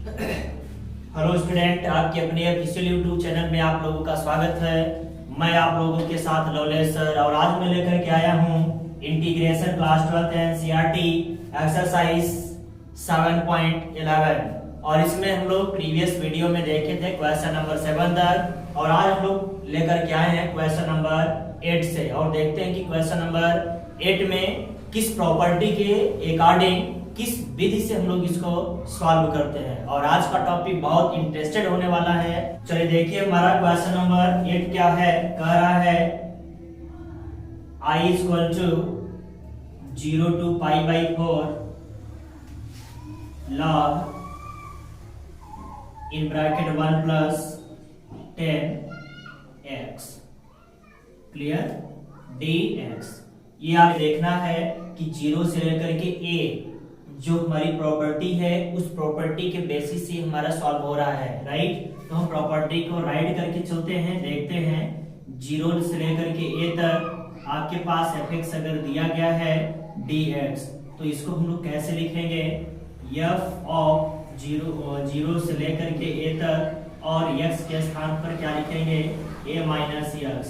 Hello student, आपके अपने official YouTube channel में आप लोगों का स्वागत है। मैं आप लोगों के साथ लवलेश सर, और आज मैं लेकर के आया हूँ इंटीग्रेशन क्लास 12 एनसीईआरटी एक्सरसाइज 7.11। और इसमें हम लोग प्रीवियस वीडियो में देखे थे क्वेश्चन नंबर 7 तक, और आज हम लोग लेकर के आए हैं क्वेश्चन नंबर 8 से। और देखते हैं कि क्वेश्चन नंबर 8 में किस प्रॉपर्टी के अकॉर्डिंग, किस विधि से हम लोग इसको सॉल्व करते हैं। और आज का टॉपिक बहुत इंटरेस्टेड होने वाला है। चलिए देखिए हमारा क्वेश्चन नंबर 8 क्या है। कह रहा है I equal to 0 to π/4 log in bracket 1 plus 10x clear dx। ये आप देखना है कि 0 से लेकर के a जो हमारी प्रॉपर्टी है उस प्रॉपर्टी के बेसिस से हमारा सॉल्व हो रहा है, राइट। तो हम प्रॉपर्टी को राइट करके चलते हैं, देखते हैं 0 से लेकर के a तक आपके पास fx अगर दिया गया है dx, तो इसको हम लोग कैसे लिखेंगे, f ऑफ 0 से लेकर के a तक, और x के स्थान पर क्या लिखेंगे a माइनस x,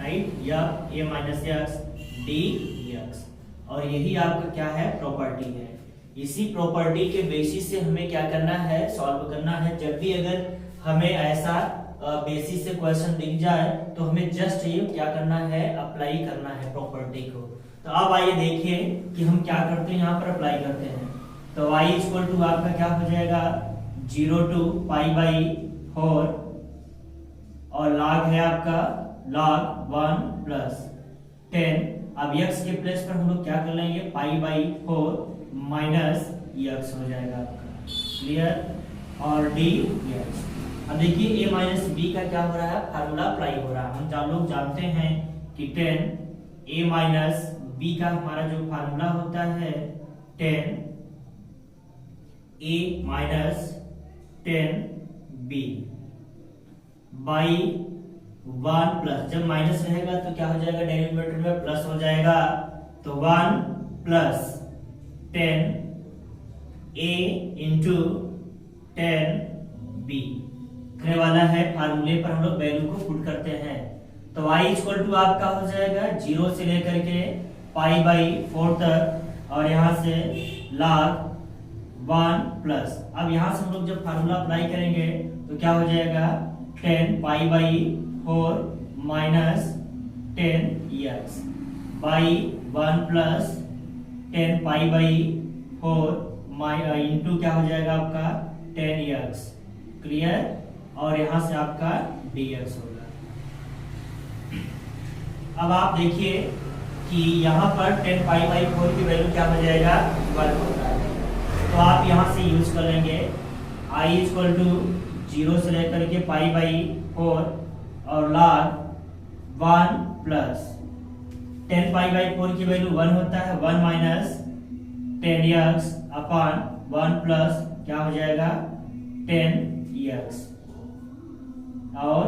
राइट, या a माइनस x dx। और यही आपका क्या है प्रॉपर्टी है। इसी प्रॉपर्टी के बेसिस से हमें क्या करना है, सॉल्व करना है। जब भी अगर हमें ऐसा बेसिस से क्वेश्चन दिख जाए तो हमें जस्ट ये क्या करना है, अप्लाई करना है प्रॉपर्टी को। तो अब आइए देखिए कि हम क्या करते हैं, यहाँ पर अप्लाई करते हैं। तो y इक्वल टू आपका क्या हो जाएगा 0 to π/4, और log है आपका log 1 प्लस 10। अब x के प्लेस पर हम लोग क्या कर लेंगे, π/4 माइनस x हो जाएगा आपका, क्लियर, और dx। अब देखिए a माइनस b का क्या हो रहा है, फार्मूला अप्लाई हो रहा है। हम लोग जानते हैं कि 10 a माइनस b का हमारा जो फार्मूला होता है 10 a minus 10 b by 1 plus, जब माइनस रहेगा तो क्या हो जाएगा, डेरिवेटिव में प्लस हो जाएगा। तो 1 प्लस 10 a इंटू 10 b करने वाला है। फार्मूले पर हम लोग वैल्यू को पुट करते हैं। तो y इक्वल टू आपका हो जाएगा 0 से लेकर के π/4 तक, और यहाँ से log 1 प्लस, अब यहाँ से हम लोग जब फार्मूला अप्लाई करेंगे तो क्या हो जाएगा 10 π/4 minus 10x by 1 plus 10 π/4 into क्या हो जाएगा आपका 10x, क्लियर, और यहां से आपका dx होगा। अब आप देखिए कि यहाँ पर 10 π/4 की वैल्यू क्या हो जाएगा 1 होता है। तो आप यहां से यूज कर लेंगे I इक्वल टू 0 से लेकर के π/4 और log 1 प्लस 10 π/4 की वैल्यू 1 होता है, 1 माइनस 10x अपॉन 1 प्लस क्या हो जाएगा 10x और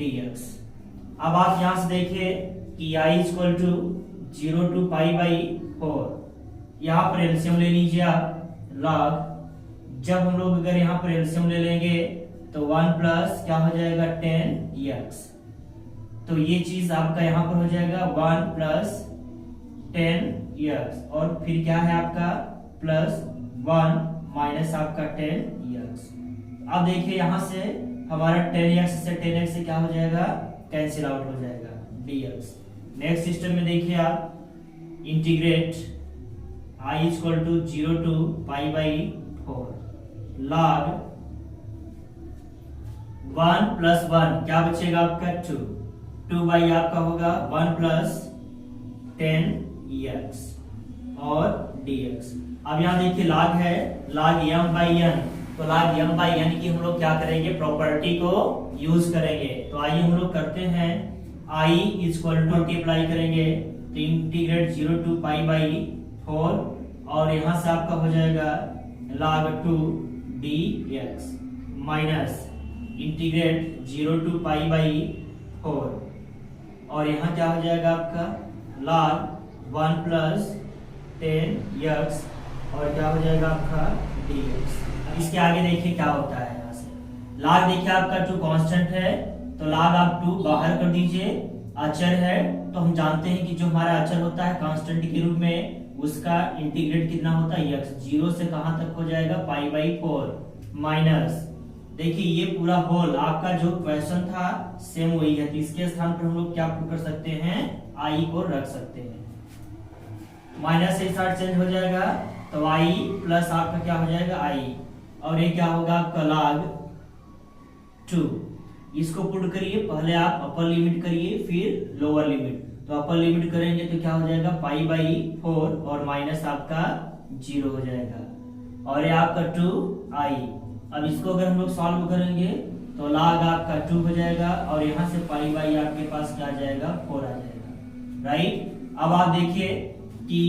dx। अब आप यहां से देखिए कि I इक्वल टू 0 to π/4, यहाँ पर एलसीएम ले लीजिए आप, log, जब हम लोग अगर यहाँ पर एलसीएम ले लेंगे तो 1 प्लस क्या हो जाएगा 10x। तो ये चीज आपका यहाँ पर हो जाएगा 1 प्लस 10x, और फिर क्या है आपका प्लस 1 माइनस आपका 10x। अब देखिए यहाँ से हमारा 10x से 10x से क्या हो जाएगा, कैंसिल आउट हो जाएगा dx। नेक्स्ट सिस्टम में देखिए आप integrate I equal to 0 to π/4 log 1 plus 1 क्या बचेगा आपका 2 बाई आपका होगा 1 प्लस 10x और dx। अब यहाँ देखिए log है log m/n, तो log m/n की हम लोग क्या करेंगे, प्रॉपर्टी को यूज करेंगे। तो आइए हम लोग करते हैं, I इक्वल टू मल्टीप्लाई करेंगे तो इंटीग्रेट 0 to π/4, और यहाँ से आपका हो जाएगा log 2 dx minus integrate 0 to π/4, और यहाँ क्या हो जाएगा आपका log 1 प्लस 10x, और क्या हो जाएगा आपका dx। इसके आगे देखिए क्या होता है। यहाँ से log देखिए आपका 2 कांस्टेंट है, तो log आप 2 बाहर कर दीजिए। अचर है तो हम जानते हैं कि जो हमारा अचर होता है कांस्टेंट के रूप में, उसका इंटीग्रेट कितना होता है x, 0 से कहां तक हो जाएगा π/4 माइनस, देखिए ये पूरा होल आपका जो क्वेश्चन था सेम वही है, तो इसके स्थान पर हम लोग क्या पुट कर सकते हैं, i को रख सकते हैं। माइनस से साइड चेंज हो जाएगा तो i प्लस आपका क्या हो जाएगा i, और ये क्या होगा आपका log 2। इसको पुट करिए, पहले आप अपर लिमिट करिए फिर लोअर लिमिट, तो अपर लिमिट करेंगे तो क्या हो जाएगा π/4 और माइनस आपका 0 हो जाएगा, और ये आपका 2i। अब इसको अगर हम लोग सॉल्व करेंगे तो log आपका 2 हो जाएगा, और यहाँ से π/, आपके पास क्या आ जाएगा 4 आ जाएगा, राइट। अब आप देखिए कि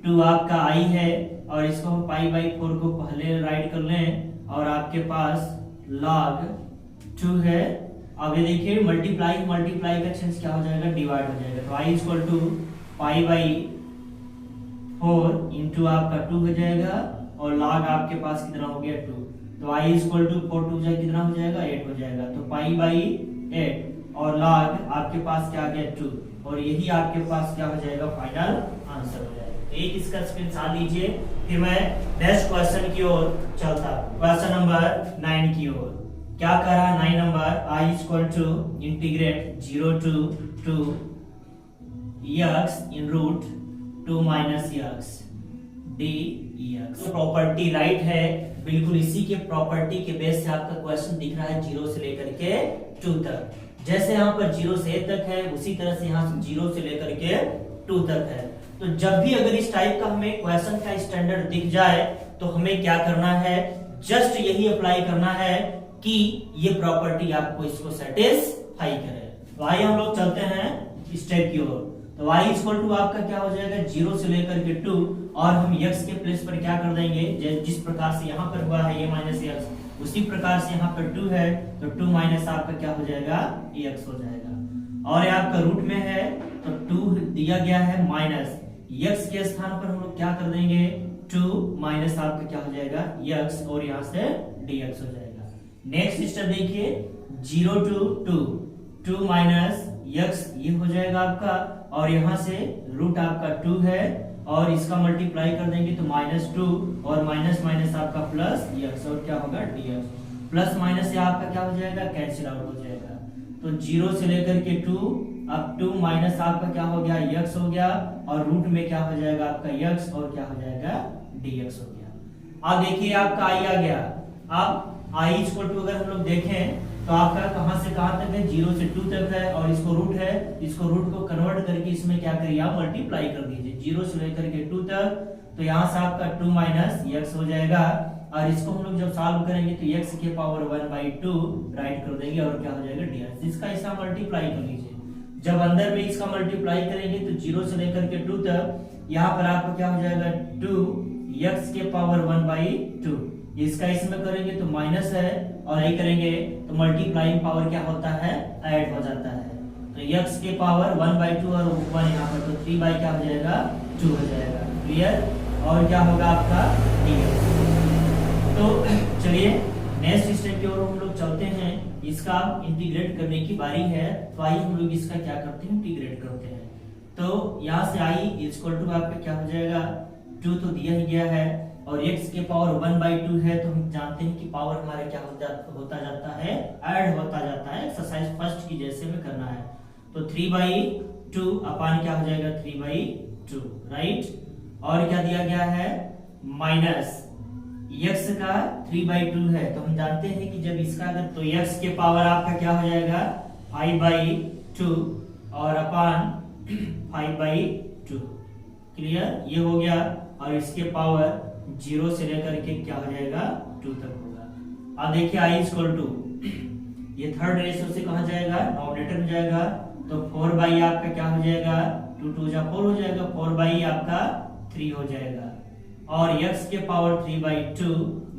2 आपका i है, और इसको हम π/4 को पहले राइट कर लें, और आपके पास log 2 है। अब ये देखिए मल्टीप्लाई का चेंज क्या हो जाएगा, डिवाइड हो जाएगा, तो i इक्वल टू π/4 इंटू आपका 2 हो जाएगा, और log आपके पास कितना हो गया 2, तो i इक्वल टू 4 2 कितना हो जाएगा 8 हो जाएगा, तो π/8 और log आपके पास क्या आ गया 2, और यही आपके पास क्या हो जाएगा फाइनल आंसर हो जाएगा। तो एक इसका स्क्रीनशॉट लीजिए, फिर मैं नेक्स्ट क्वेश्चन की ओर चलता हूं। क्वेश्चन नंबर 9 की ओर क्या कह रहा है, 9 नंबर i equal to integrate 0 to 2 x in root 2 minus x dx। तो प्रॉपर्टी राइट है, बिल्कुल इसी के प्रॉपर्टी के बेस से आपका क्वेश्चन दिख रहा है 0 से लेकर के 2 तक। जैसे यहाँ पर 0 से a तक है, उसी तरह से यहाँ से 0 से लेकर के 2 तक है। तो जब भी अगर इस टाइप का हमें क्वेश्चन का स्टैंडर्ड दिख जाए तो हमें क्या करना है, जस्ट यही अप्लाई करना है कि ये प्रॉपर्टी आपको इसको सेटिस्फाई करे। तो आइए हम लोग चलते हैं स्टेप की ओर। तो y इक्वल टू आपका क्या हो जाएगा 0 से लेकर के 2, और हम x के प्लेस पर क्या कर देंगे, जिस प्रकार से यहाँ पर हुआ है ये माइनस x, उसी प्रकार से यहाँ पर 2 है तो 2 माइनस आपका क्या हो जाएगा x हो जाएगा, और ये आपका रूट में है तो 2 दिया गया है माइनस x के स्थान पर हम लोग क्या कर देंगे 2 माइनस आपका क्या हो जाएगा x, और यहाँ से dx हो जाएगा। नेक्स्ट स्टेप देखिए 0 to 2, 2 माइनस x ये हो जाएगा आपका, और यहाँ से रूट आपका 2 है, और इसका मल्टीप्लाई कर देंगे तो -2, और माइनस माइनस आपका प्लस x, और क्या होगा dx। प्लस माइनस से आपका क्या हो जाएगा कैंसिल आउट हो जाएगा, तो 0 से लेकर के 2, अब 2 माइनस आपका क्या हो गया x हो गया, और रूट में क्या हो जाएगा आपका x, और क्या हो जाएगा dx हो गया। अब देखिए आपका i आ गया। अब i इक्वल टू अगर हम लोग देखें तो आपका कहां से कहां तक है, 0 से 2 तक है, और इसको रूट है, इसको रूट को कन्वर्ट करके इसमें क्या करिए आप मल्टीप्लाई कर दीजिए 0 से लेकर के 2 तक, तो यहाँ से आपका 2 माइनस x हो जाएगा, और इसको हम लोग जब सॉल्व करेंगे तो x के पावर 1/2 राइट कर देंगे, और क्या हो जाएगा dx। इसका ऐसा मल्टीप्लाई कर लीजिए, जब अंदर में इसका मल्टीप्लाई करेंगे तो 0 से लेकर के 2 तक, यहाँ पर आपका क्या हो जाएगा 2x के पावर 1/2, इसका इसमें करेंगे तो माइनस है, और यही करेंगे तो मल्टीप्लाइंग पावर क्या होता है ऐड हो जाता है, तो x के पावर 1/2 और 1 यहाँ पर, तो 3 क्या हो जाएगा 2 हो जाएगा, क्लियर। और क्या होगा आपका dx। तो चलिए नेक्स्ट स्टेप की ओर हम लोग चलते हैं, इसका इंटीग्रेट करने की बारी है। तो आइए हम लोग इसका क्या करते हैं इंटीग्रेट करते हैं। तो यहाँ से i इक्वल टू आपका क्या हो जाएगा 2 तो दिया ही गया है, और x के पावर 1/2 है, तो हम जानते हैं कि पावर हमारा क्या होता जाता है ऐड होता जाता है, एक्सरसाइज फर्स्ट की जैसे में करना है। तो 3/2 अपान क्या हो जाएगा 3/2, राइट। और क्या दिया गया है माइनस x का 3/2 है, तो हम जानते हैं कि जब इसका अगर, तो x के पावर आपका क्या हो जाएगा 5/2 और अपान 5/2, क्लियर, ये हो गया। और इसके पावर 0 से लेकर के क्या हो जाएगा 2 तक होगा। अब देखिए i इक्वल टू, ये थर्ड रेशियो से कहा जाएगा नॉमिनेटर में जाएगा, तो 4 आपका क्या हो जाएगा 2 2 4 हो जाएगा, 4 आपका 3 हो जाएगा, और x के पावर 3/2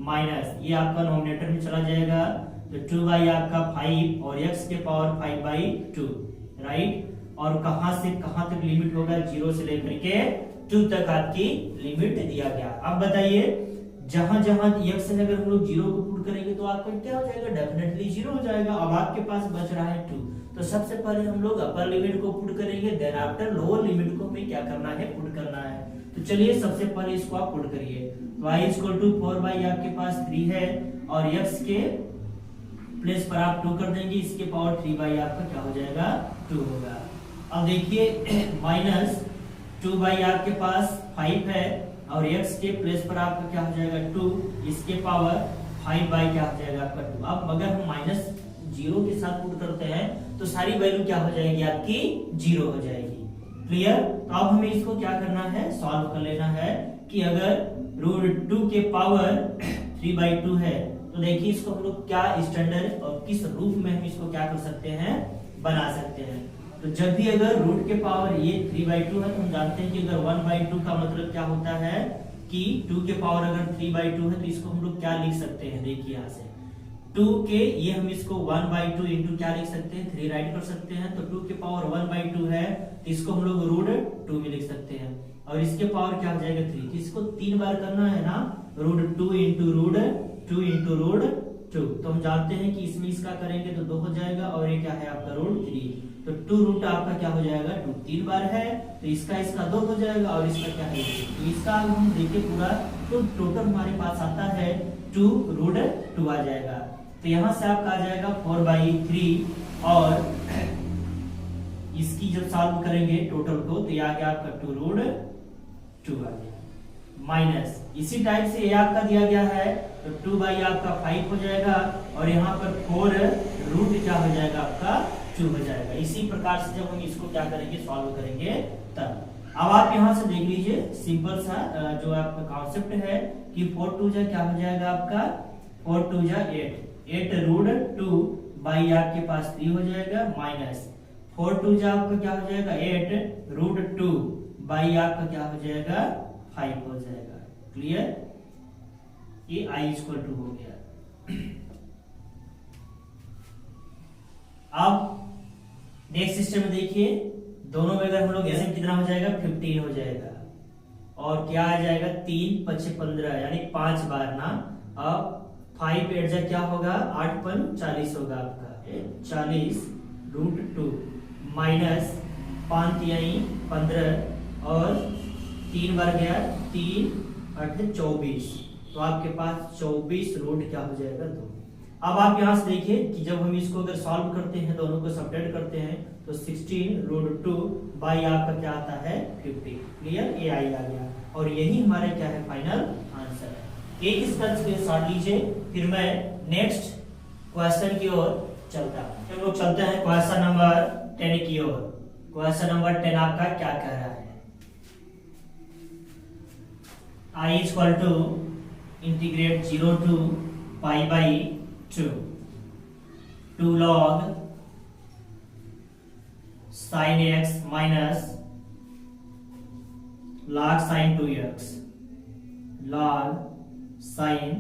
माइनस ये आपका नॉमिनेटर में चला जाएगा, तो 2 आपका 5, और x के पावर 5/2, राइट। और कहां से कहां तक लिमिट होगा 0 से लेकर के 2 तक आपकी लिमिट दिया गया। अब बताइए जहां जहां x है अगर हम लोग 0 को पुट करेंगे तो आपका क्या हो जाएगा, डेफिनेटली 0 हो जाएगा। अब आपके पास बच रहा है 2, तो सबसे पहले हम लोग अपर लिमिट को पुट करेंगे, देन आफ्टर लोअर लिमिट को हमें क्या करना है, पुट करना है। तो चलिए सबसे पहले इसको आप पुट करिए। तो y इक्वल टू 4 आपके पास 3 है और x के प्लेस पर आप 2 कर देंगे, इसके पावर 3 बाई आपका क्या हो जाएगा, 2 होगा। अब देखिए माइनस 2 बाई आपके पास 5 है और x के प्लेस पर आपका क्या हो जाएगा 2, इसके पावर 5 बाई क्या हो जाएगा आपका 2। अब अगर हम माइनस 0 के साथ पुट करते हैं तो सारी वैल्यू क्या हो जाएगी आपकी 0 हो जाएगी। क्लियर। तो अब हमें इसको क्या करना है, सॉल्व कर लेना है कि अगर रूट 2 के पावर 3/2 है तो देखिए इसको हम लोग क्या स्टैंडर्ड और किस रूप में हम इसको क्या कर सकते हैं, बना सकते हैं। तो जब भी अगर रूट के पावर ये 3/2 है तो हम जानते हैं कि अगर 1/2 का मतलब क्या होता है कि 2 के पावर अगर 3/2 है तो इसको हम लोग क्या लिख सकते हैं, देखिए यहाँ से 2 के ये हम इसको 1/2 इंटू क्या लिख सकते हैं, 3 राइट कर सकते हैं। तो 2 के पावर 1/2 है तो इसको हम लोग रूट 2 में लिख सकते हैं और इसके पावर क्या हो जाएगा 3। तो इसको 3 बार करना है ना, root 2 into root 2 into root 2। तो हम जानते हैं कि इसमें इसका करेंगे तो 2 हो जाएगा और ये क्या है आपका रूट 3। तो 2 रूट आपका क्या हो जाएगा 2, 3 बार है तो इसका 2 हो जाएगा और इसका क्या है 2। तो इसका हम देखिए पूरा तो टोटल हमारे पास आता है 2 रूट 2 आ जाएगा। तो यहाँ से आपका आ जाएगा 4/3 और इसकी जब सॉल्व करेंगे टोटल को तो ये आ गया आपका 2 रूट 2 आ गया माइनस इसी टाइप से ये आपका दिया गया है तो 2 बाई आपका 5 हो जाएगा और यहाँ पर 4 रूट क्या हो जाएगा आपका 2 हो जाएगा। इसी प्रकार से जब हम इसको क्या करेंगे, सॉल्व करेंगे तब। अब आप यहाँ से देख लीजिए सिंपल सा जो आपका कॉन्सेप्ट है कि 4 2 जा क्या हो जाएगा आपका 4 2 जा 8 रूट 2 बाई आपके पास 3 हो जाएगा माइनस 4 2 जा आपका क्या हो जाएगा 8 रूट 2 बाई आपका क्या हो जाएगा 5 हो जाएगा। क्लियर। ये i इक्वल टू हो गया। अब नेक्स्ट सिस्टम में देखिए दोनों में अगर हम लोग ऐसे कितना हो जाएगा 15 हो जाएगा और क्या आ जाएगा 3 5 15 यानी 5 बार ना। अब 5 8 जा क्या होगा 8 5 40 होगा आपका 40 रूट 2 माइनस 5 यानी 15 और 3 बार गया 3 8 24 तो आपके पास 24 रूट क्या हो जाएगा 2। अब आप यहां से देखिए कि जब हम इसको अगर सॉल्व करते हैं दोनों को सब्ट्रैक्ट करते हैं तो 16 रूट 2 बाई आपका क्या आता है 50। क्लियर। ये आई आ गया और यही हमारा क्या है फाइनल आंसर है। एक इस तरह से सॉल्व लीजिए फिर मैं नेक्स्ट क्वेश्चन की ओर चलता हूं। हम लोग चलते हैं क्वेश्चन नंबर 10 की ओर। क्वेश्चन नंबर 10 आपका क्या कह रहा है, i equal to integrate 0 to pi by 2 log sin x minus log sin 2x log sin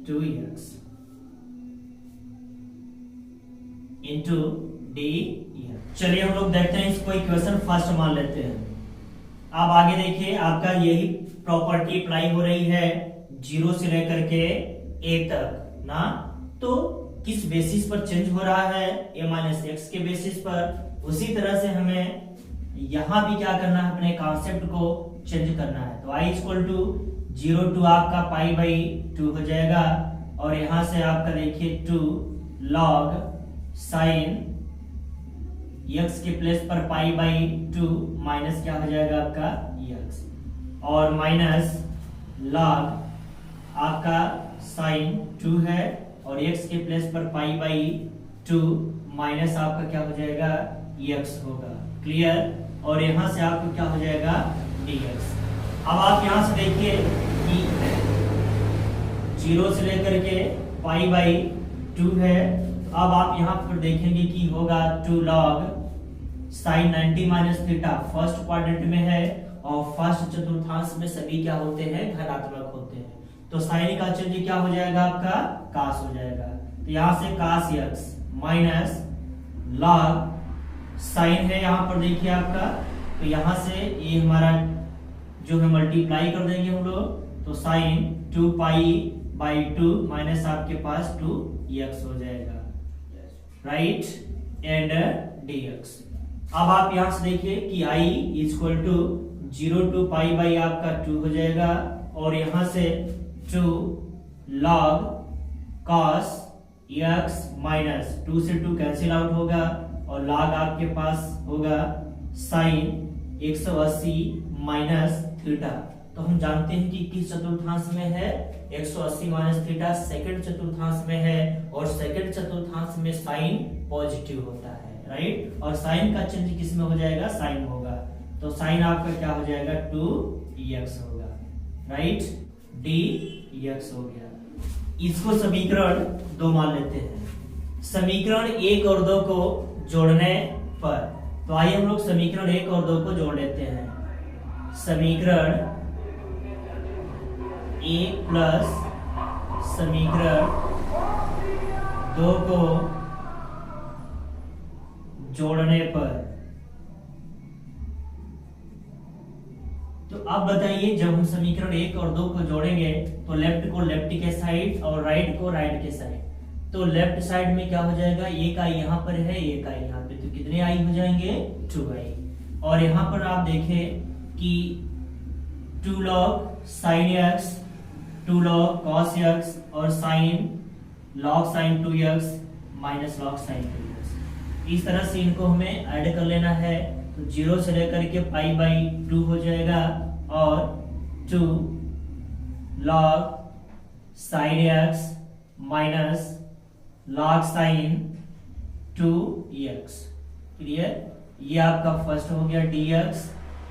2x into dx। चलिए हम लोग देखते हैं इसको इक्वेशन फर्स्ट मान लेते हैं। अब आगे देखिए आपका यही प्रॉपर्टी अप्लाई हो रही है 0 से लेकर के a तक ना। तो किस बेसिस पर चेंज हो रहा है a माइनस एक्स के बेसिस पर, उसी तरह से हमें यहां भी क्या करना है अपने कॉन्सेप्ट को चेंज करना है। तो i इक्वल टू 0 to आपका पाई बाई 2 हो जाएगा और यहां से आपका देखिए 2 log साइन x के प्लेस पर पाई बाई 2 माइनस क्या हो जाएगा आपका x और माइनस log आपका साइन 2 है और x के प्लेस पर पाई बाई 2 माइनस आपका क्या हो जाएगा x होगा। क्लियर। और यहां से आपको क्या हो जाएगा dx। अब आप यहां से देखिए कि 0 से लेकर के पाई बाई 2 है। अब आप यहां पर देखेंगे कि होगा 2 log sine 90 minus theta first quadrant में है और फर्स्ट चतुर्थांश में सभी क्या होते हैं धनात्मक होते हैं। तो साइन का चेंज क्या हो जाएगा आपका कास हो जाएगा। तो यहां से कास x माइनस log साइन है यहां पर देखिए आपका। तो यहां से ये हमारा जो है मल्टीप्लाई कर देंगे हम लोग तो साइन 2 पाई बाई 2 माइनस आपके पास 2x हो जाएगा, राइट, एंड dx। अब आप यहां से देखिए कि i equal to 0 to pi by आपका 2 हो जाएगा, और यहां से 2 log cos x माइनस 2 से 2 कैंसिल आउट होगा, और log आपके पास होगा साइन 180 माइनस थीटा। तो हम जानते हैं कि किस चतुर्थांश में है, 180 माइनस थीटा सेकंड चतुर्थांश में है, और सेकंड चतुर्थांश में साइन पॉजिटिव होता है, राइट, और साइन का चिन्ह किस में हो जाएगा, साइन होगा, तो साइन आपका क्या हो जाएगा 2x होगा, राइट, dx हो गया। इसको समीकरण 2 मान लेते हैं। समीकरण 1 और 2 को जोड़ने पर, तो आइए हम लोग समीकरण 1 और 2 को जोड़ लेते हैं। समीकरण 1 प्लस समीकरण 2 को जोड़ने पर, तो अब बताइए जब हम समीकरण 1 और 2 को जोड़ेंगे तो लेफ्ट को लेफ्ट के साइड और राइट को राइट के साइड, तो लेफ्ट साइड में क्या हो जाएगा, एक आई यहाँ पर है, एक आई यहाँ पे, तो कितने आई हो जाएंगे 2i, और यहाँ पर आप देखें कि 2 log sin x, 2 log cos x और sin log sin 2x minus log sin 2x, इस तरह से इनको हमें ऐड कर लेना है। तो 0 से लेकर के पाई बाई 2 हो जाएगा, और 2 log sin x minus log sin 2x, clear, ये आपका फर्स्ट हो गया dx,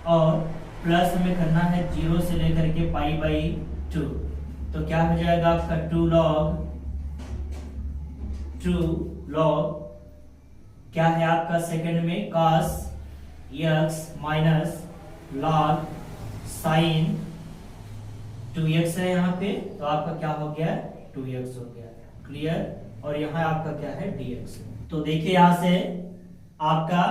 और प्लस हमें करना है 0 से लेकर के पाई बाई 2, तो क्या हो जाएगा आपका 2 log क्या है आपका सेकंड में cos x minus log sin 2x है यहाँ पे, तो आपका क्या हो गया 2x हो गया, क्लियर, और यहाँ आपका क्या है dx। तो देखिए यहां से आपका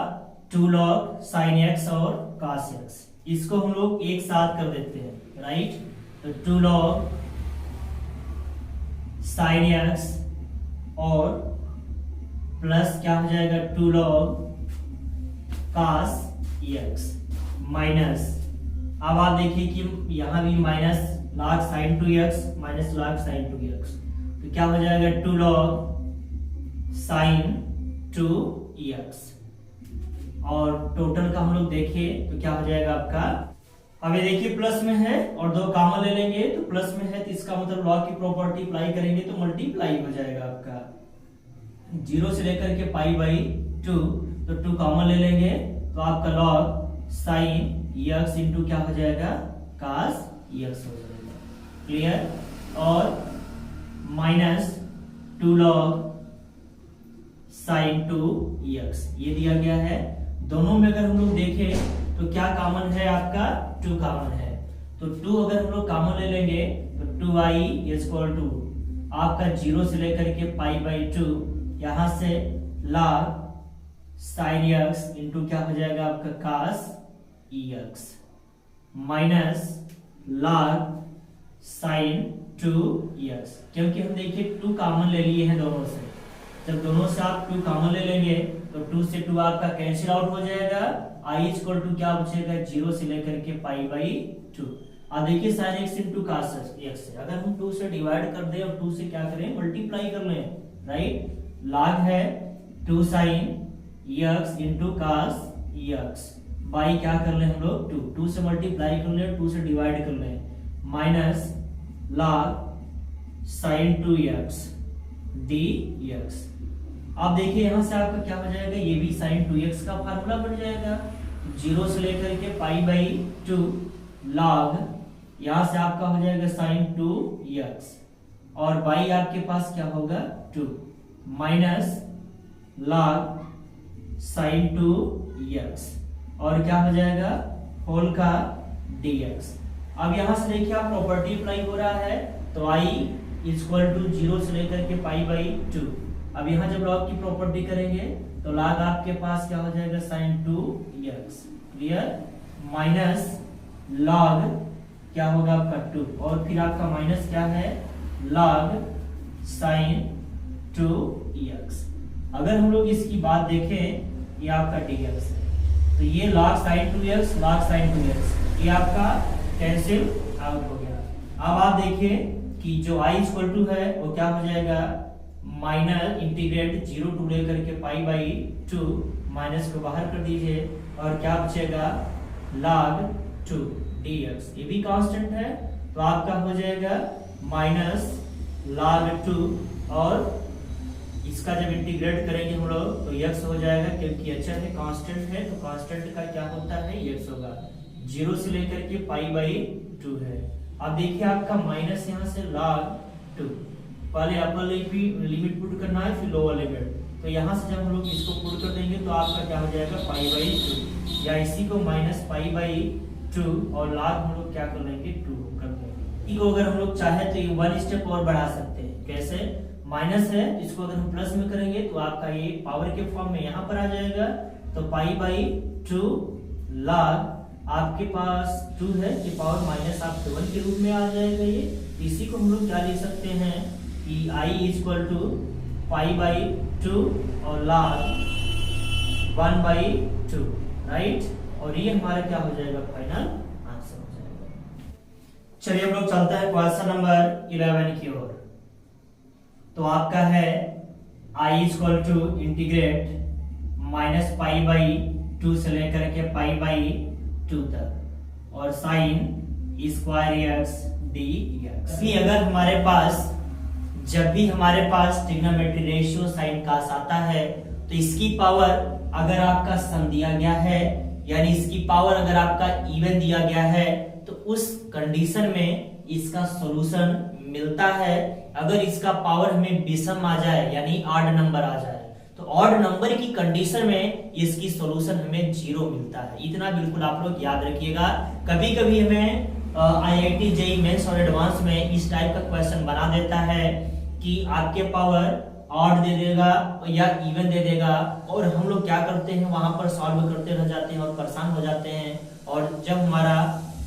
2 log sin x और cos x, इसको हम लोग एक साथ कर देते हैं, राइट, तो 2 log sin x और प्लस क्या हो जाएगा 2 log cos x माइनस, अब आप देखिए कि यहां भी minus log sin 2x minus log sin 2x, तो क्या हो जाएगा 2 log sin 2x, और टोटल का हम लोग देखें तो क्या हो जाएगा आपका, अब ये देखिए प्लस में है और 2 कॉमन ले लेंगे, तो प्लस में है तो इसका मतलब लॉग की प्रॉपर्टी अप्लाई करेंगे तो मल्टीप्लाई हो जाएगा आपका 0 से लेकर के पाई बाई 2, तो 2 कॉमन ले लेंगे, तो आपका लॉग साइन x इंटू क्या हो जाएगा cos x हो जाएगा, क्लियर, और माइनस 2 log sin 2x ये दिया गया है। दोनों में अगर हम लोग देखें तो क्या कॉमन है आपका 2 कॉमन है, तो 2 अगर हम लोग कॉमन ले लेंगे तो 2i इक्वल टू आपका 0 से लेकर के पाई बाई 2, यहां से log sin x इंटू क्या हो जाएगा आपका cos ex minus log sin 2x, क्योंकि हम देखिए 2 कॉमन ले लिए हैं दोनों से, जब दोनों से आप 2 कॉमन ले लेंगे तो 2 से 2 आपका कैंसिल आउट हो जाएगा, i इक्वल टू क्या बचेगा 0 से लेकर के पाई बाई 2। अब देखिए sin x into cos x, अगर हम 2 से डिवाइड कर दें और 2 से क्या करें मल्टीप्लाई कर लें, राइट, log है 2 sin x into cos x by क्या कर लें हम लोग 2 से मल्टीप्लाई कर लें, 2 से डिवाइड कर लें, minus log sin 2x dx। अब देखिए यहां से आपका क्या हो जाएगा, ये भी sin 2x का फार्मूला बन जाएगा, 0 से लेकर के पाई बाई 2 log, यहां से आपका हो जाएगा sin 2x, और बाई आपके पास क्या होगा 2 माइनस log sin 2x, और क्या हो जाएगा होल का dx। अब यहां से देखिए आप प्रॉपर्टी अप्लाई हो रहा है, तो i इक्वल टू 0 से लेकर के पाई बाई 2, अब यहां जब लॉग की प्रॉपर्टी करेंगे तो log आपके पास क्या हो जाएगा sin 2x, clear, minus log क्या होगा आपका 2, और फिर आपका माइनस क्या है log sin 2x। अगर हम लोग इसकी बात देखें, ये आपका dx है, तो ये log sin 2x ये आपका कैंसिल आउट हो गया। अब आप देखिए कि जो i इक्वल टू है वो क्या हो जाएगा, माइनस इंटीग्रेट 0 टू लेकर के पाई बाई 2, माइनस को बाहर कर दीजिए और क्या बचेगा log 2 dx, ये भी कांस्टेंट है, तो आपका हो जाएगा माइनस log 2, और इसका जब इंटीग्रेट करेंगे हम लोग तो x हो जाएगा, क्योंकि अचर है कांस्टेंट है, तो कांस्टेंट का क्या होता है x होगा, 0 से लेकर के पाई बाई 2 है। अब देखिए आपका माइनस यहाँ से log 2, पहले अपर लिमिट पुट करना है फिर लोअर लिमिट, तो यहाँ से जब हम लोग इसको पुट कर देंगे तो आपका क्या हो जाएगा पाई बाई 2, या इसी को माइनस पाई बाई 2 और log हम लोग क्या कर लेंगे 2 कर देंगे। इसको अगर हम लोग चाहे तो ये 1 स्टेप और बढ़ा सकते हैं, कैसे, माइनस है इसको अगर हम प्लस में करेंगे तो आपका ये पावर के फॉर्म में यहाँ पर आ जाएगा, तो पाई बाई 2 log आपके पास 2 है कि पावर माइनस आपके 1 के रूप में आ जाएगा ये। इसी को हम लोग क्या लिख सकते हैं कि i equal to pi by 2 और log 1 बाई 2, राइट, और ये हमारा क्या हो जाएगा फाइनल आंसर हो जाएगा। चलिए हम लोग चलते हैं क्वेश्चन नंबर 11 की ओर। तो आपका है i equal to integrate minus pi by 2 से लेकर के पाई बाई 2 तक, और साइन स्क्वायर x dx। अगर हमारे पास जब भी हमारे पास ट्रिग्नोमेट्री रेशियो साइन कास आता है तो इसकी पावर अगर आपका सम दिया गया है, यानी इसकी पावर अगर आपका इवन दिया गया है, तो उस कंडीशन में इसका सॉल्यूशन मिलता है। अगर इसका पावर हमें विषम आ जाए यानी ऑड नंबर आ जाए, तो ऑड नंबर की कंडीशन में इसकी सॉल्यूशन हमें 0 मिलता है। इतना बिल्कुल आप लोग याद रखिएगा। कभी कभी हमें IIT JEE मेंस और एडवांस में इस टाइप का क्वेश्चन बना देता है कि आपके पावर ऑड दे देगा या इवन दे देगा, और हम लोग क्या करते हैं वहां पर सॉल्व करते रह जाते हैं और परेशान हो जाते हैं, और जब हमारा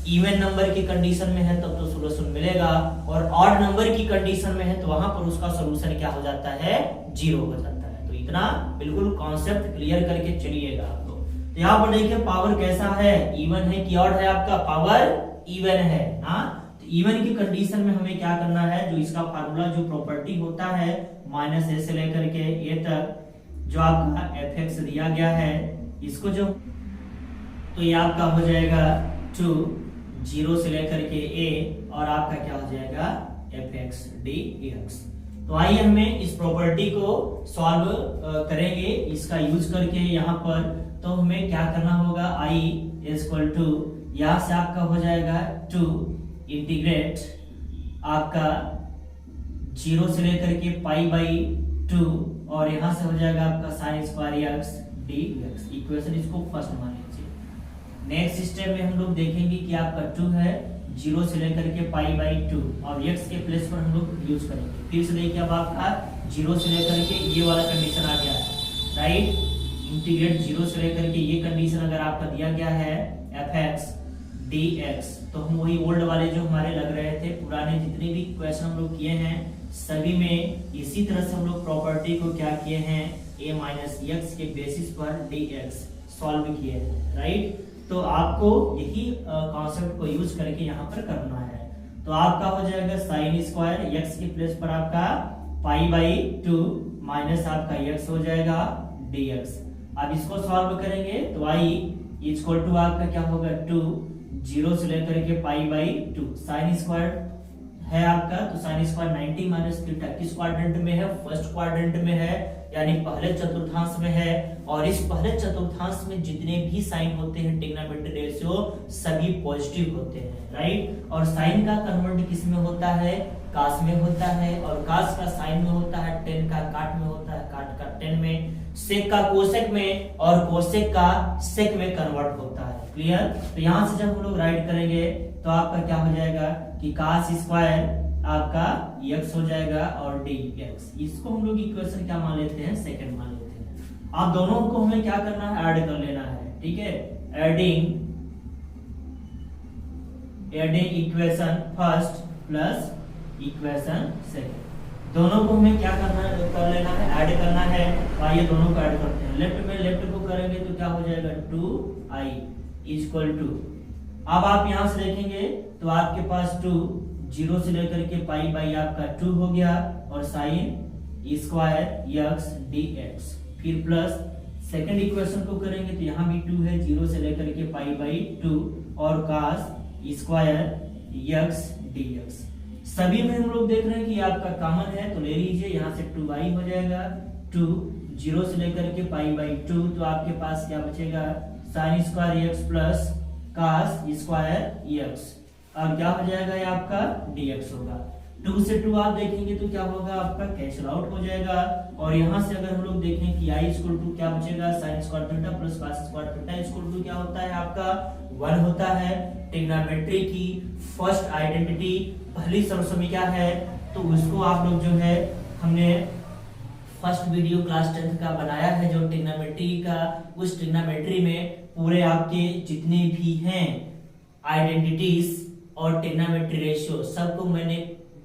इवन नंबर की कंडीशन में है तब तो सॉल्यूशन मिलेगा, और ऑड नंबर की कंडीशन में है तो वहां पर उसका सॉल्यूशन क्या हो जाता है 0 हो जाता है। तो इतना बिल्कुल कॉन्सेप्ट क्लियर करके चलिएगा आप लोग। तो यहाँ पर देखिए पावर कैसा है, इवन है कि ऑड है, आपका पावर इवन है। हाँ, तो इवन की कंडीशन में हमें क्या करना है, जो इसका फार्मूला जो प्रॉपर्टी होता है माइनस ए से लेकर के ए तक जो आपका fx दिया गया है, इसको जो तो ये आपका हो जाएगा 2 0 से लेकर के a, और आपका क्या हो जाएगा fx dx। तो आइए हमें इस प्रॉपर्टी को सॉल्व करेंगे इसका यूज करके यहाँ पर। तो हमें क्या करना होगा, i इक्वल टू यहाँ से आपका हो जाएगा 2 इंटीग्रेट आपका 0 से लेकर के पाई बाई 2, और यहाँ से हो जाएगा आपका sine square x dx। Equation इसको फर्स्ट मान लीजिए। नेक्स्ट स्टेप में हम लोग देखेंगे कि आपका 2 है 0 से लेकर के पाई बाई 2, और x के प्लेस पर हम लोग यूज करेंगे। फिर से देखिए अब आपका 0 से लेकर के ये वाला कंडीशन आ गया है, राइट, इंटीग्रेट 0 से लेकर के ये कंडीशन अगर आपका दिया गया है fx dx, तो हम वही ओल्ड वाले जो हमारे लग रहे थे पुराने जितने भी क्वेश्चन हम लोग किए हैं सभी में इसी तरह से हम लोग प्रॉपर्टी को क्या किए हैं, a माइनस x के बेसिस पर dx सॉल्व किए हैं, राइट। तो आपको यही कॉन्सेप्ट को यूज करके यहाँ पर करना है। तो आपका हो जाएगा साइन स्क्वायर x के प्लेस पर आपका पाई बाई 2 माइनस आपका x हो जाएगा dx। अब इसको सॉल्व करेंगे तो i इक्वल टू आपका क्या होगा 2 0 से लेकर के पाई बाई 2, साइन स्क्वायर है आपका, तो साइन स्क्वायर 90 माइनस थीटा किस क्वाड्रेंट में है, फर्स्ट क्वाड्रेंट में है, यानी पहले चतुर्थांश में है। और इस पहले चतुर्थांश में जितने भी साइन होते हैं ट्रिग्नोमेट्री रेशियो सभी पॉजिटिव होते हैं, राइट। और साइन का कन्वर्ट किस में होता है, कास में होता है, और कास का साइन में होता है, टेन का काट में होता है, काट का टेन में, सेक का कोसेक में, और कोसेक का सेक में कन्वर्ट होता है। क्लियर। तो यहां से जब हम लोग राइट करेंगे तो आपका क्या हो जाएगा कि कास स्क्वायर आपका x हो जाएगा और dx। इसको हम लोग इक्वेशन क्या मान लेते हैं, सेकंड मान लेते हैं। आप दोनों को हमें क्या करना है, ऐड कर लेना है, ठीक है। Adding adding equation first plus equation second. दोनों को हमें क्या कर लेना है, ऐड करना है। तो आइए दोनों को ऐड करते हैं। लेफ्ट में लेफ्ट को करेंगे तो क्या हो जाएगा 2i इक्वल टू, अब आप यहां से देखेंगे तो आपके पास 2 0 से लेकर के पाई बाई आपका 2 हो गया और साइन स्क्वायर यक्स dx, फिर प्लस सेकंड इक्वेशन को करेंगे तो यहाँ भी 2 है, 0 से लेकर के पाई बाई 2 और cos स्क्वायर यक्स dx। सभी में हम लोग देख रहे हैं कि आपका कॉमन है तो ले लीजिए, यहाँ से 2i हो जाएगा, 2 0 से लेकर के पाई बाई 2, तो आपके पास क्या बचेगा sine square x plus cos square x, और क्या हो जाएगा ये आपका dx होगा। 2 से 2 आप देखेंगे तो क्या होगा आपका कैंसिल आउट हो जाएगा, और यहाँ से अगर हम लोग देखें कि i इक्वल टू क्या बचेगा sine square theta plus cos square theta equal to क्या होता है आपका 1 होता है। ट्रिग्नोमेट्री की फर्स्ट आइडेंटिटी पहली सर्वसमीकरण है, तो उसको आप लोग जो है हमने फर्स्ट वीडियो क्लास 10th का बनाया है जो ट्रिग्नोमेट्री का, उस ट्रिग्नोमेट्री में पूरे आपके जितने भी हैं आइडेंटिटीज और ट्रिग्नोमेट्री रेशियो सबको मैंने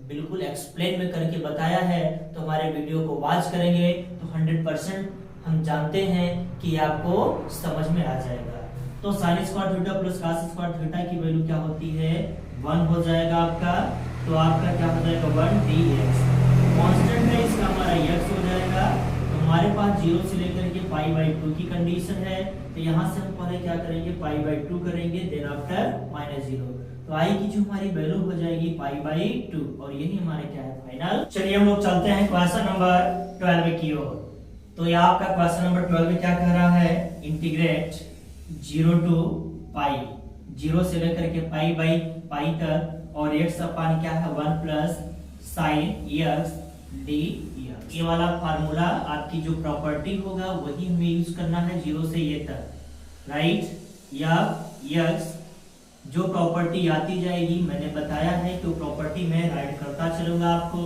बिल्कुल एक्सप्लेन में करके बताया है। तो हमारे वीडियो को वॉच करेंगे तो 100% हम जानते हैं कि आपको समझ में आ जाएगा। तो sign square theta plus cos square theta की वैल्यू क्या होती है 1 हो जाएगा आपका, तो आपका क्या हो जाएगा 1 dx, कांस्टेंट है इसका हमारा x हो जाएगा। तो हमारे पास 0 से लेकर के पाई बाई 2 की कंडीशन है, तो यहाँ से हम पहले क्या करेंगे पाई बाई 2 करेंगे, देन आफ्टर -0, तो i की जो हमारी वैल्यू हो जाएगी पाई बाई 2, और यही हमारे क्या है फाइनल। चलिए हम लोग चलते हैं क्वेश्चन नंबर 12 की ओर। तो यहाँ आपका क्वेश्चन नंबर 12 में क्या कह रहा है, इंटीग्रेट 0 टू पाई, 0 से लेकर के पाई बाई पाई तक, और x अपान क्या है 1 प्लस साइन यक्स dx। ये वाला फार्मूला आपकी जो प्रॉपर्टी होगा वही हमें यूज करना है 0 से ये तक, राइट। या यक्स जो प्रॉपर्टी आती जाएगी मैंने बताया है कि प्रॉपर्टी में राइट करता चलूंगा आपको,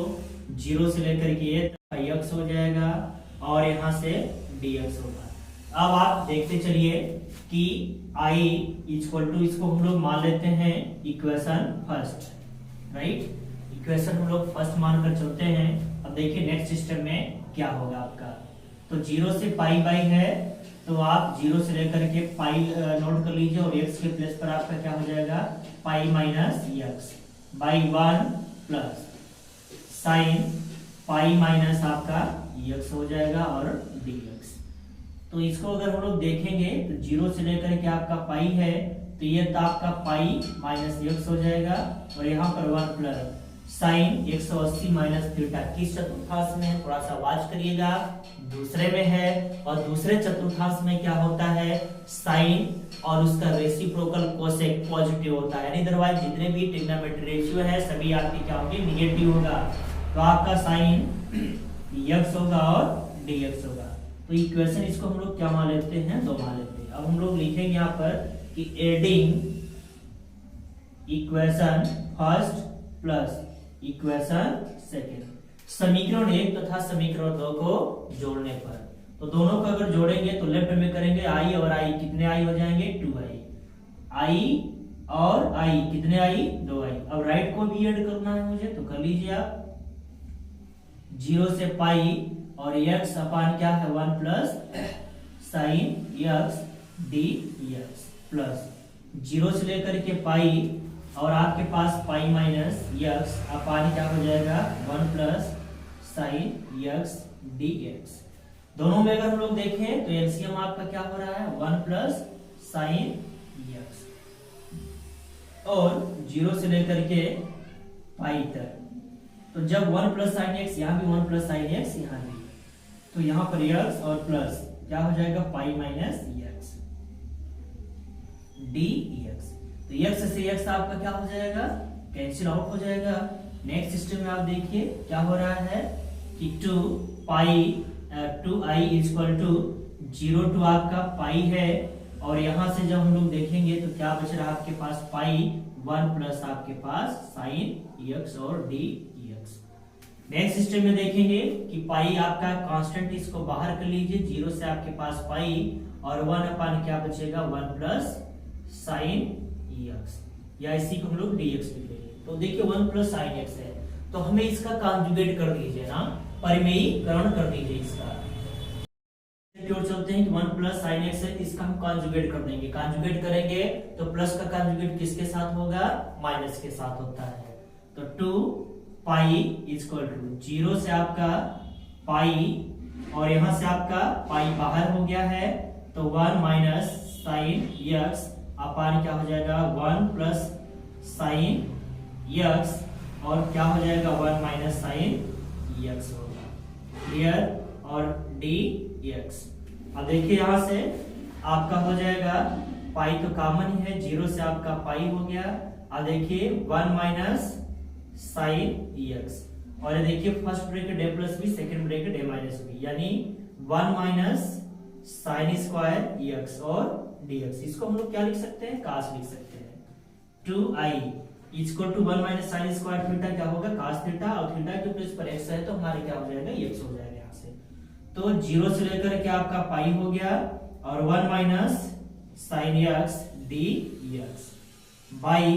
0 से लेकर के ये तक यक्स हो जाएगा और यहाँ से dx होगा। अब आप देखते चलिए कि i इक्वल टू, इसको हम लोग मान लेते हैं इक्वेशन फर्स्ट, राइट। इक्वेशन हम लोग फर्स्ट मानकर चलते हैं। अब देखिए नेक्स्ट सिस्टम में क्या होगा आपका, तो 0 से पाई बाई है, तो आप 0 से लेकर के पाई नोट कर लीजिए, और x के प्लेस पर आपका क्या हो जाएगा pi minus x by 1 plus sine pi minus आपका यक्स हो जाएगा और dx। तो इसको अगर हम लोग देखेंगे तो 0 से लेकर के आपका पाई है, तो ये तो आपका पाई माइनस यक्स हो जाएगा, और यहाँ पर 1 प्लस साइन 180 माइनस थीटा। किस चतुर्थांश में है थोड़ा सा वाच करिएगा, दूसरे में है, और दूसरे चतुर्थांश में क्या होता है साइन और उसका रेसिप्रोकल कोसेक पॉजिटिव होता है, अदरवाइज जितने भी ट्रिग्नोमेट्री रेशियो है सभी आपके क्या होंगे निगेटिव होगा। तो आपका साइन यक्स होगा और dx होगा। तो इक्वेशन इसको हम लोग क्या मान लेते हैं 2 मान लेते हैं। अब हम लोग लिखेंगे यहाँ पर कि adding equation first plus equation second, समीकरण 1 तथा समीकरण 2 को जोड़ने पर, तो दोनों को अगर जोड़ेंगे तो लेफ्ट में करेंगे i और i, कितने i हो जाएंगे 2i, i और i कितने i 2i। अब राइट को भी ऐड करना है मुझे, तो कर लीजिए आप, 0 से पाई और x अपान क्या है 1 plus sign x dx plus 0 से लेकर के पाई, और आपके पास पाई माइनस यक्स अपान क्या हो जाएगा 1 प्लस साइन यक्स dx। दोनों में अगर हम लोग देखें तो एलसीएम आपका क्या हो रहा है 1 प्लस साइन यक्स, और 0 से लेकर के पाई तक, तो जब 1 प्लस साइन एक्स, यहाँ भी 1 प्लस साइन एक्स, यहाँ भी, तो यहाँ पर यक्स और प्लस क्या हो जाएगा पाई माइनस यक्स dx। तो x से x आपका क्या हो जाएगा कैंसिल आउट हो जाएगा। नेक्स्ट सिस्टम में आप देखिए क्या हो रहा है कि 2 पाई 2i इक्वल टू 0 टू आपका पाई है, और यहां से जब हम लोग देखेंगे तो क्या बच रहा है आपके पास पाई 1 प्लस आपके पास साइन x और dx। नेक्स्ट सिस्टम में देखेंगे कि पाई आपका कांस्टेंट, इसको बाहर कर लीजिए, 0 से आपके पास पाई और 1 अपान क्या बचेगा 1 प्लस साइन यक्स। या इसी को हम लोग dx लिख लेंगे। तो देखिए 1 प्लस साइन एक्स है, तो हमें इसका कॉन्जुगेट कर दीजिए ना, परिमेयीकरण कर दीजिए इसका। चलते हैं कि 1 प्लस साइन एक्स है, इसका हम कॉन्जुगेट कर देंगे। कॉन्जुगेट करेंगे तो प्लस का कॉन्जुगेट किसके साथ होगा, माइनस के साथ होता है। तो 2 पाई इक्वल टू 0 से आपका पाई और यहां से आपका पाई बाहर हो गया है, तो 1 माइनस साइन यक्स अपान क्या हो जाएगा 1 प्लस साइन यक्स और क्या हो जाएगा 1 माइनस साइन यक्स होगा। क्लियर। और डी एक्स। अब देखिए यहां से आपका हो जाएगा पाई तो कॉमन ही है, 0 से आपका पाई हो गया। अब देखिए 1 माइनस साइन एक्स और ये देखिए first bracket a plus B, second bracket a minus B, यानी 1 माइनस साइन स्क्वायर एक्स और dx। इसको हम लोग क्या लिख सकते हैं, cos लिख सकते हैं। 2i equal to 1 minus sine square theta क्या होगा cos थीटा, और थीटा के प्लेस पर x है तो हमारे क्या हो जाएगा x हो जाएगा यहाँ से। तो 0 से लेकर के आपका पाई हो गया और 1 minus sine x dx by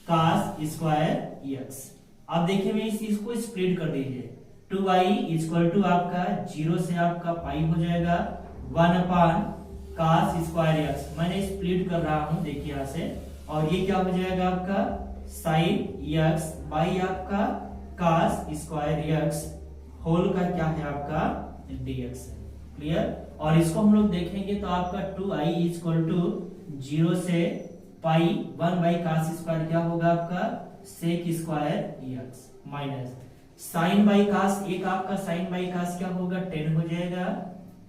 cos square x. अब देखिए मैं इस चीज को स्प्लिट कर दीजिए। 2i इक्वल टू आपका 0 से आपका पाई हो जाएगा 1 अपान cos स्क्वायर एक्स। मैंने स्प्लिट कर रहा हूं देखिए यहां से, और ये क्या हो जाएगा आपका साइन एक्स बाई आपका cos स्क्वायर एक्स होल का क्या है आपका dx है। क्लियर। और इसको हम लोग देखेंगे तो आपका 2i इक्वल टू 0 से पाई 1 बाई cos स्क्वायर क्या होगा आपका sec square x minus sine by cos, एक आपका साइन बाई cos क्या होगा 10 हो जाएगा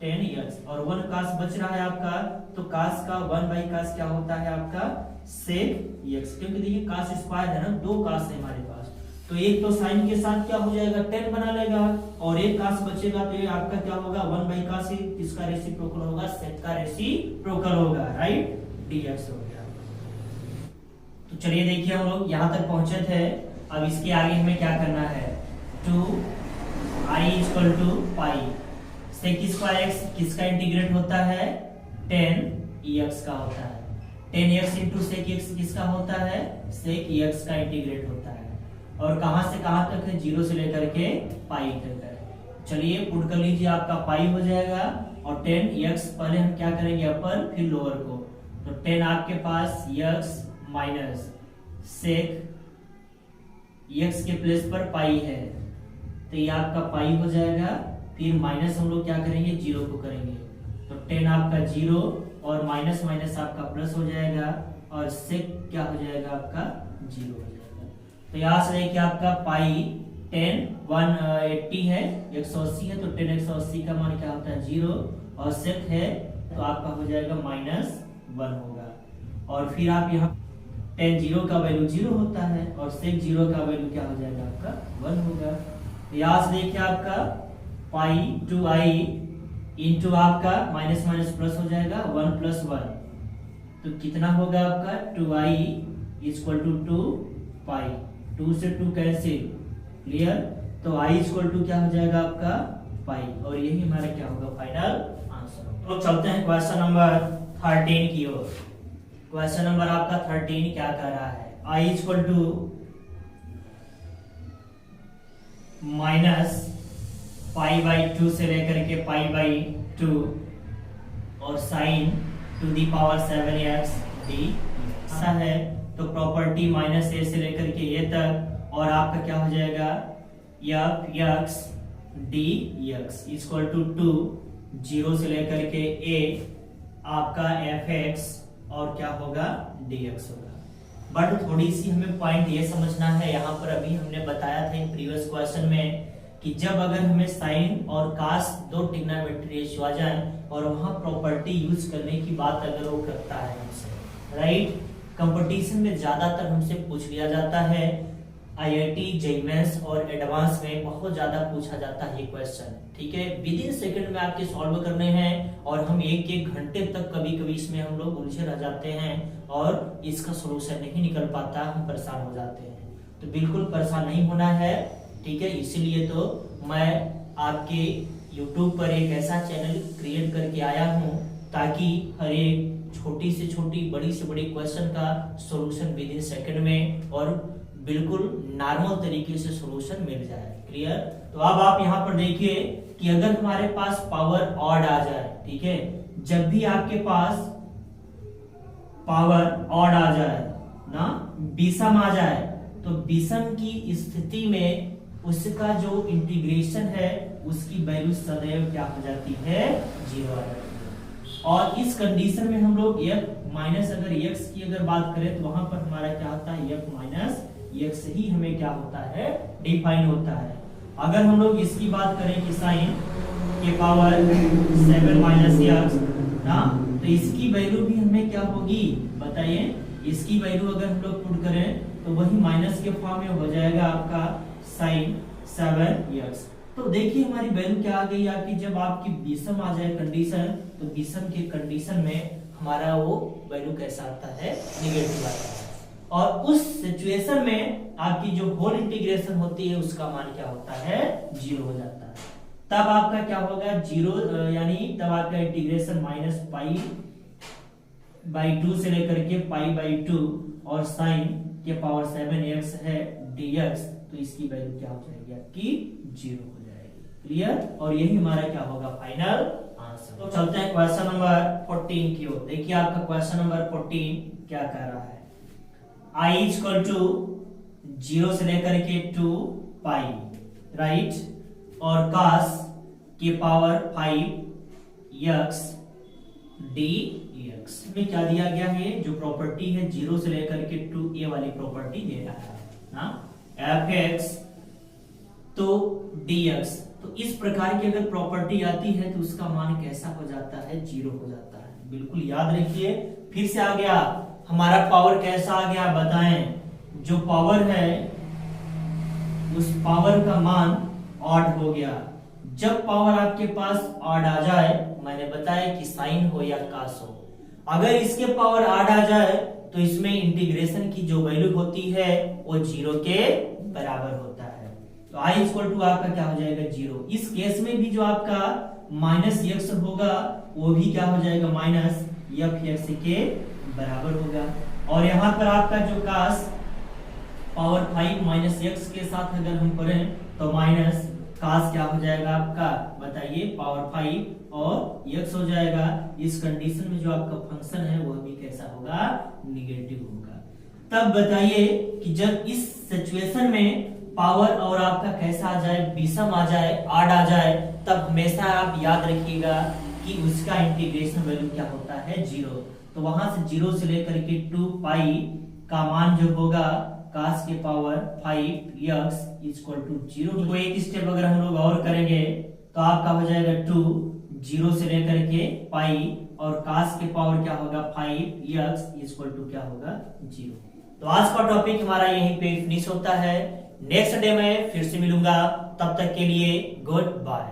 10 एक्स, और 1 cos बच रहा है आपका, तो cos का 1 बाई cos क्या होता है आपका सेक एक्स। क्योंकि देखिए cos स्क्वायर है ना, 2 cos है हमारे पास, तो एक तो साइन के साथ क्या हो जाएगा 10 बना लेगा, और एक cos बचेगा तो ये आपका क्या होगा 1 बाई cos किसका रेसिप्रोकल होगा, सेक का रेसिप्रोकल होगा, राइट, dx हो गया। तो चलिए देखिए हम लोग यहां तक पहुंचे थे। अब इसके आगे हमें क्या करना है, 2i equal to pi sec square x किसका इंटीग्रेट होता है 10x का होता है, 10x इंटू सेक एक्स किसका होता है सेक एक्स का इंटीग्रेट होता है, और कहां से कहां तक है 0 से लेकर के पाई तक है। चलिए पुट कर लीजिए, आपका पाई हो जाएगा और 10x पहले हम क्या करेंगे अपर फिर लोअर को, तो 10 आपके पास x माइनस सेक एक्स के प्लेस पर पाई है, तो ये आपका पाई हो जाएगा, फिर माइनस हम लोग क्या करेंगे 0 को करेंगे, तो 10 आपका 0 और माइनस माइनस आपका प्लस हो जाएगा, और सेक क्या हो जाएगा आपका 0 हो जाएगा। तो यहाँ से देखिए आपका पाई 10 180 है 180 है, तो 10 180 का मान क्या होता है 0, और सेक है तो आपका हो जाएगा -1 होगा, और फिर आप यहाँ 10 0 का वैल्यू 0 होता है और सेक 0 का वैल्यू क्या हो जाएगा आपका 1 होगा। यहाँ से देखिए आपका पाई 2i इंटू आपका माइनस माइनस प्लस हो जाएगा 1 प्लस 1, तो कितना होगा आपका 2i इक्वल टू 2 पाई, 2 से 2 कैंसिल, क्लियर, तो i इक्वल टू क्या हो जाएगा आपका पाई, और यही हमारा क्या होगा फाइनल आंसर। तो चलते हैं क्वेश्चन नंबर 13 की ओर। क्वेश्चन नंबर आपका 13 क्या कह रहा है, i equal to minus pi by 2 से लेकर के पाई बाई 2 और sine to the power 7x D ऐसा है, तो प्रॉपर्टी माइनस ए से लेकर के ए तक, और आपका क्या हो जाएगा F X D X equal to 2 0 से लेकर के ए आपका एफ एक्स और क्या होगा dx होगा। बट थोड़ी सी हमें पॉइंट ये समझना है, यहाँ पर अभी हमने बताया था इन प्रीवियस क्वेश्चन में कि जब अगर हमें साइन और कास दो ट्रिग्नोमेट्री रेशियो आ जाए और वहां प्रॉपर्टी यूज करने की बात अगर वो करता है हमसे, राइट, कंपटीशन में ज्यादातर हमसे पूछ लिया जाता है, आईआईटी जेईई मेंस और एडवांस में बहुत ज्यादा पूछा जाता है ये क्वेश्चन, ठीक है, विद इन सेकंड में आपके सॉल्व करने हैं, और हम एक घंटे तक कभी कभी इसमें हम लोग उलझे रह जाते हैं और इसका सोल्यूशन नहीं निकल पाता, हम परेशान हो जाते हैं। तो बिल्कुल परेशान नहीं होना है, ठीक है, इसीलिए तो मैं आपके YouTube पर एक ऐसा चैनल क्रिएट करके आया हूँ ताकि हर एक छोटी से छोटी बड़ी से बड़ी क्वेश्चन का सॉल्यूशन विद इन सेकंड में और बिल्कुल नॉर्मल तरीके से सॉल्यूशन मिल जाए। क्लियर? तो अब आप यहाँ पर देखिए कि अगर हमारे पास पावर ऑड आ जाए, ठीक है, जब भी आपके पास पावर ऑड आ जाए ना, विषम आ जाए, तो विषम की स्थिति में उसका जो इंटीग्रेशन है उसकी वैल्यू सदैव क्या हो जाती है? 0 आ जाती है। और इस कंडीशन में हम लोग f माइनस अगर x की अगर बात करें तो वहां पर हमारा क्या होता है? f माइनस x ही हमें क्या होता है? डिफाइन होता है। अगर हम लोग इसकी बात करें कि साइन के पावर 7 माइनस x ना, तो इसकी वैल्यू भी हमें क्या होगी बताइए? इसकी वैल्यू अगर हम लोग पुट करें तो वही माइनस के फॉर्म में हो जाएगा आपका साइन 7x। तो देखिए हमारी वैल्यू क्या आ गई आपकी, जब आपकी विषम आ जाए कंडीशन, तो विषम के कंडीशन में हमारा वो वैल्यू कैसा आता है? निगेटिव आता है। और उस सिचुएशन में आपकी जो होल इंटीग्रेशन होती है उसका मान क्या होता है? 0 हो जाता है। तब आपका क्या होगा? 0 यानी तब आपका इंटीग्रेशन माइनस पाई बाई 2 से लेकर के पाई बाई 2 और साइन के पावर 7x है dx, तो इसकी वैल्यू क्या हो जाएगी आपकी? 0 हो जाएगी। क्लियर? और यही हमारा क्या होगा? Final answer. तो चलते हैं क्वेश्चन नंबर 14 की ओर। देखिए आपका क्वेश्चन नंबर 14 क्या कह रहा है? i इक्वल टू 0 से लेकर के 2 पाई, राइट, और cos के पावर 5x dx में क्या दिया गया है? जो प्रॉपर्टी है 0 से लेकर के 2a वाली प्रॉपर्टी दे रहा है ना, fx तो dx। तो इस प्रकार की अगर प्रॉपर्टी आती है तो उसका मान कैसा हो जाता है? 0 हो जाता है। बिल्कुल याद रखिए। फिर से आ गया हमारा पावर, कैसा आ गया बताएं? जो पावर है उस पावर का मान ऑड हो गया। जब पावर आपके पास ऑड आ जाए, मैंने बताया कि साइन हो या कास हो, अगर इसके पावर ऑड आ जाए तो इसमें इंटीग्रेशन की जो वैल्यू होती है वो 0 के बराबर होता है। तो i इक्वल टू आपका क्या हो जाएगा? 0। इस केस में भी जो आपका माइनस x होगा वो भी क्या हो जाएगा? माइनस f(x) के बराबर होगा। और यहाँ पर आपका जो कास पावर 5 माइनस x के साथ अगर हम करें तो माइनस कास क्या हो जाएगा आपका? बताइए, पावर 5 और x हो जाएगा। इस कंडीशन में जो आपका फंक्शन है वो भी कैसा होगा? निगेटिव होगा। तब बताइए कि जब इस सिचुएशन में पावर और आपका कैसा आ जाए? विषम आ जाए, ऑड आ जाए, तब हमेशा आप याद रखिएगा कि उसका इंटीग्रेशन वैल्यू क्या होता है? 0। तो वहां से 0 से लेकर के 2 पाई का मान जो होगा cos के पावर 5x इक्वल टू 0। को एक स्टेप अगर हम लोग और करेंगे तो आपका हो जाएगा 2 0 से लेकर के पाई और cos के पावर क्या होगा? 5x इक्वल टू क्या होगा? 0। तो आज का टॉपिक हमारा यहीं पे फिनिश होता है। नेक्स्ट डे में फिर से मिलूंगा, तब तक के लिए गुड बाय।